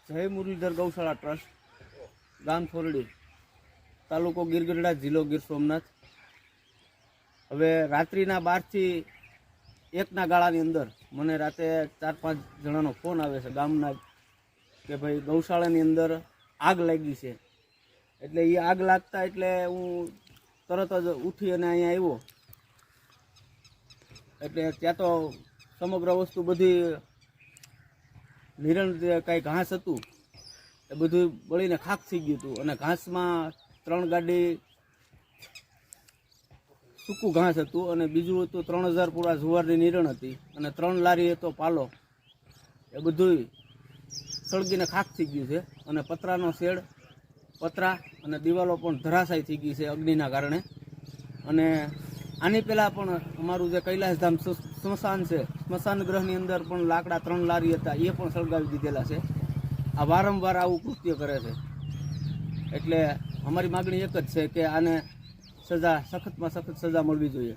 જય મુરલીધર ગૌશાળા ટ્રસ્ટ, ગામ થોરડી, તાલુકો ગીરગઢડા, જિલ્લો ગીર સોમનાથ. હવે રાત્રિના 12 થી 1ના ગાળાની અંદર મને રાતે 4-5 જણાનો ફોન આવે છે ગામના કે ભાઈ ગૌશાળાની અંદર આગ લાગી છે. એટલે એ આગ લાગતા એટલે હું તરત જ ઉઠી અને અહીંયા આવ્યો. એટલે ત્યાં તો સમગ્ર વસ્તુ બધી નિરણ કાંઈ ઘાસ હતું એ બધું બળીને ખાક થઈ ગયું હતું. અને ઘાસમાં 3 ગાડી સૂકું ઘાસ હતું અને બીજું હતું 3000 પૂરા જુવારની નિરણ હતી અને 3 લારી હતો પાલો. એ બધું સળગીને ખાક થઈ ગયું છે. અને પતરાનો શેડ, પતરા અને દિવાલો પણ ધરાશાય થઈ ગઈ છે અગ્નિના કારણે. અને આની પહેલાં પણ અમારું જે કૈલાસધામ સ્મશાન છે, સ્મશાન ગ્રહની અંદર પણ લાકડા 3 લારી હતા, એ પણ સળગાવી દીધેલા છે. આ વારંવાર આવું કૃત્ય કરે છે. એટલે અમારી માગણી એક જ છે કે આને સજા, સખતમાં સખત સજા મળવી જોઈએ.